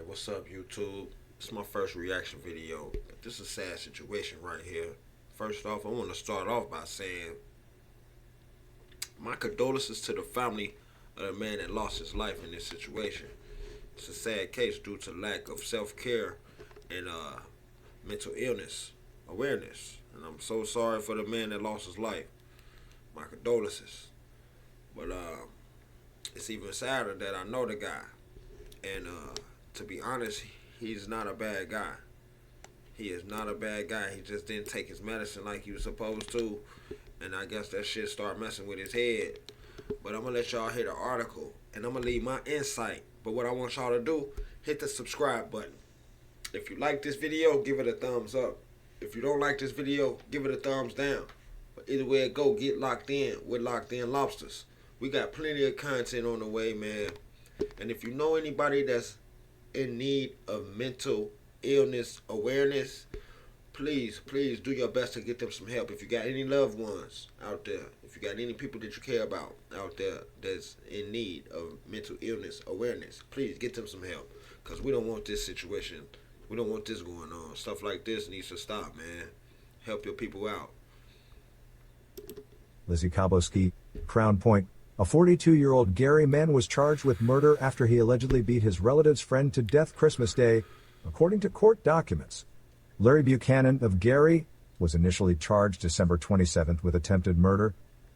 What's up, YouTube? It's my first reaction video. This is a sad situation right here. First off, I want to start off by saying my condolences to the family of the man that lost his life in this situation. It's a sad case due to lack of self-care and mental illness awareness. And I'm so sorry for the man that lost his life. My condolences. But it's even sadder that I know the guy. And to be honest, he's not a bad guy. He is not a bad guy. He just didn't take his medicine like he was supposed to. And I guess that shit started messing with his head. But I'm going to let y'all hear the article. And I'm going to leave my insight. But what I want y'all to do, hit the subscribe button. If you like this video, give it a thumbs up. If you don't like this video, give it a thumbs down. But either way it go, get locked in with Lok'd In Lobsters. We got plenty of content on the way, man. And if you know anybody that's in need of mental illness awareness, please do your best to get them some help. If you got any loved ones out there, if you got any people that you care about out there that's in need of mental illness awareness, please get them some help. Because we don't want this situation. We don't want this going on. Stuff like this needs to stop, man. Help your people out. Lizzie Kaboski, Crown Point. A 42-year-old Gary man was charged with murder after he allegedly beat his relative's friend to death Christmas Day, according to court documents. Larry Buchanan of Gary was initially charged December 27th with attempted murder,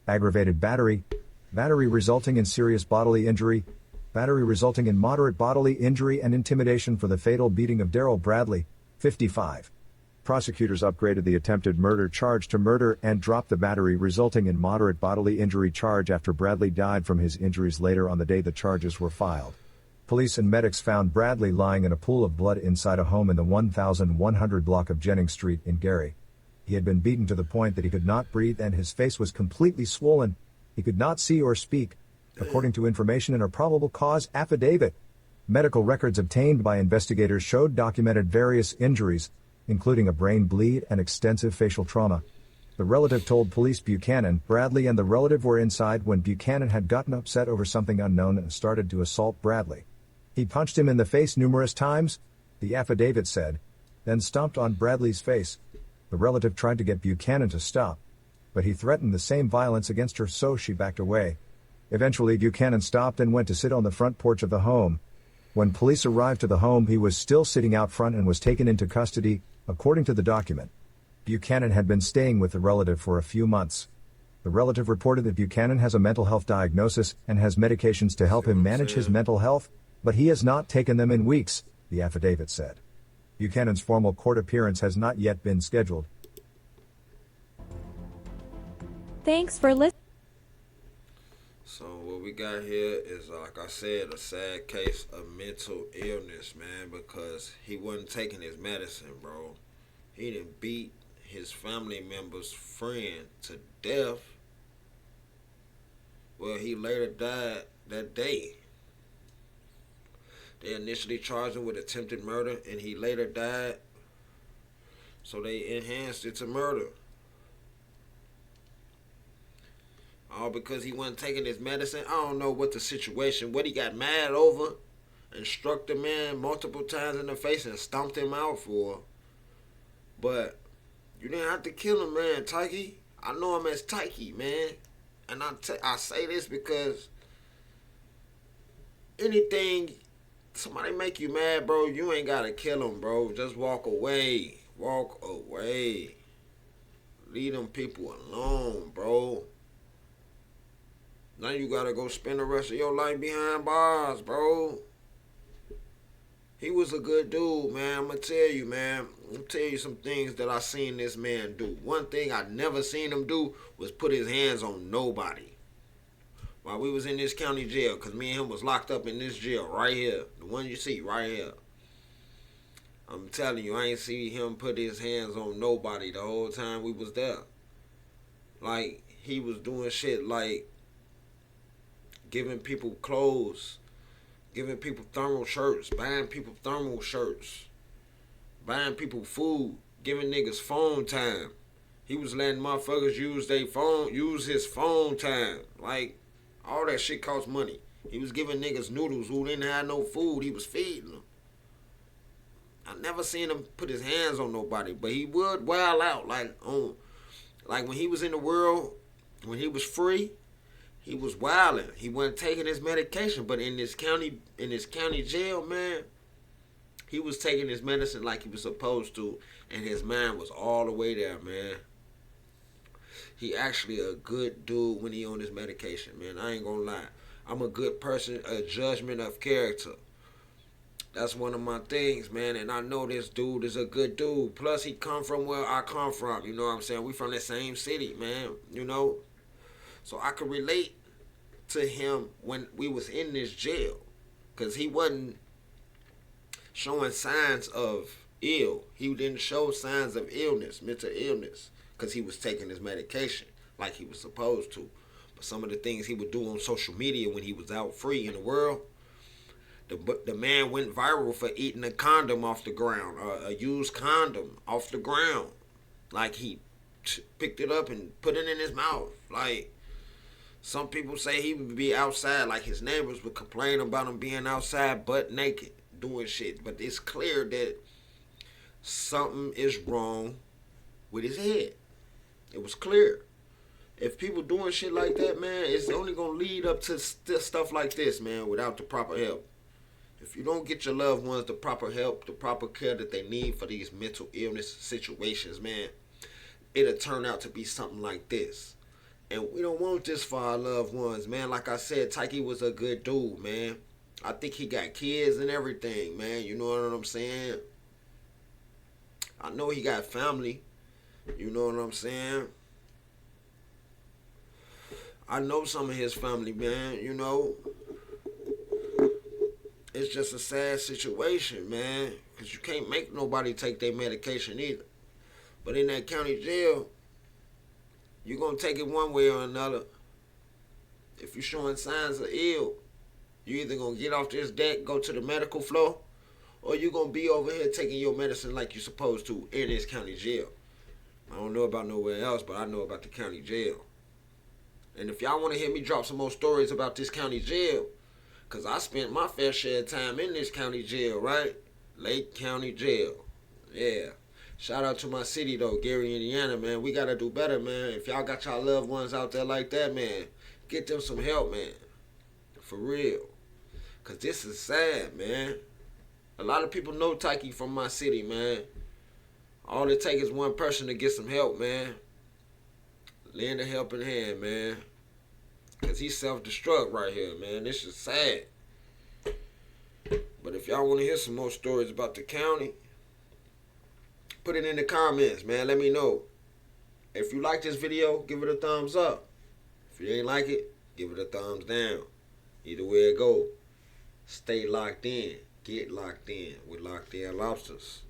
aggravated battery, battery resulting in serious bodily injury, battery resulting in moderate bodily injury, and intimidation for the fatal beating of Darrell Bradley, 55. Prosecutors upgraded the attempted murder charge to murder and dropped the battery resulting in moderate bodily injury charge after Bradley died from his injuries later on the day the charges were filed. Police and medics found Bradley lying in a pool of blood inside a home in the 1100 block of Jennings Street in Gary. He had been beaten to the point that he could not breathe and his face was completely swollen. He could not see or speak, according to information in a probable cause affidavit. Medical records obtained by investigators showed documented various injuries, including a brain bleed and extensive facial trauma. The relative told police Buchanan, Bradley and the relative were inside when Buchanan had gotten upset over something unknown and started to assault Bradley. He punched him in the face numerous times, the affidavit said, then stomped on Bradley's face. The relative tried to get Buchanan to stop, but he threatened the same violence against her, so she backed away. Eventually Buchanan stopped and went to sit on the front porch of the home. When police arrived to the home, he was still sitting out front and was taken into custody, according to the document. Buchanan had been staying with the relative for a few months. The relative reported that Buchanan has a mental health diagnosis and has medications to help him manage his mental health, but he has not taken them in weeks, the affidavit said. Buchanan's formal court appearance has not yet been scheduled. Thanks for listening. So what we got here is, like I said, a sad case of mental illness, man, because he wasn't taking his medicine, bro. He didn't beat his family member's friend to death. Well, he later died that day. They initially charged him with attempted murder, and he later died. So they enhanced it to murder. All because he wasn't taking his medicine. I don't know what the situation, what he got mad over and struck the man multiple times in the face and stomped him out for. But you didn't have to kill him, man, Tyke. I know him as Tyke, man. And I say this because anything, somebody make you mad, bro, you ain't got to kill him, bro. Just walk away. Walk away. Leave them people alone, bro. Now you gotta go spend the rest of your life behind bars, bro. He was a good dude, man. I'm gonna tell you, man. I'm gonna tell you some things that I seen this man do. One thing I never seen him do was put his hands on nobody. While we was in this county jail, because me and him was locked up in this jail right here. The one you see right here. I'm telling you, I ain't see him put his hands on nobody the whole time we was there. Like, he was doing shit like giving people clothes, giving people thermal shirts, buying people thermal shirts, buying people food, giving niggas phone time. He was letting motherfuckers use his phone time. Like, all that shit costs money. He was giving niggas noodles who didn't have no food. He was feeding them. I never seen him put his hands on nobody, but he would wild out like when he was in the world, when he was free, he was wilding. He wasn't taking his medication, but in this county jail, man, he was taking his medicine like he was supposed to, and his mind was all the way there, man. He actually a good dude when he on his medication, man. I ain't gonna lie. I'm a good person, a judgment of character. That's one of my things, man. And I know this dude is a good dude. Plus, he come from where I come from. You know what I'm saying? We from the same city, man. You know? So I could relate to him when we was in this jail. Because he wasn't showing signs of ill. He didn't show signs of illness, mental illness. Because he was taking his medication like he was supposed to. But some of the things he would do on social media when he was out free in the world, the man went viral for eating a condom off the ground, a used condom off the ground. Like he picked it up and put it in his mouth. Like some people say he would be outside, like his neighbors would complain about him being outside butt naked doing shit. But it's clear that something is wrong with his head. It was clear. If people doing shit like that, man, it's only gonna lead up to stuff like this, man, without the proper help. If you don't get your loved ones the proper help, the proper care that they need for these mental illness situations, man, it'll turn out to be something like this. And we don't want this for our loved ones, man. Like I said, Tyke was a good dude, man. I think he got kids and everything, man. You know what I'm saying? I know he got family. You know what I'm saying? I know some of his family, man, you know. It's just a sad situation, man. Because you can't make nobody take their medication either. But in that county jail, you're going to take it one way or another. If you're showing signs of ill, you either going to get off this deck, go to the medical floor, or you're going to be over here taking your medicine like you're supposed to in this county jail. I don't know about nowhere else, but I know about the county jail. And if y'all want to hear me drop some more stories about this county jail, because I spent my fair share of time in this county jail, right? Lake County Jail. Yeah. Shout out to my city, though, Gary, Indiana, man. We got to do better, man. If y'all got y'all loved ones out there like that, man, get them some help, man. For real. Because this is sad, man. A lot of people know Tyke from my city, man. All it takes is one person to get some help, man. Lend a helping hand, man. Because he's self-destruct right here, man. This is sad. But if y'all want to hear some more stories about the county, put it in the comments, man. Let me know. If you like this video, give it a thumbs up. If you ain't like it, give it a thumbs down. Either way it go. Stay locked in. Get locked in with Lok'd In Lobsters.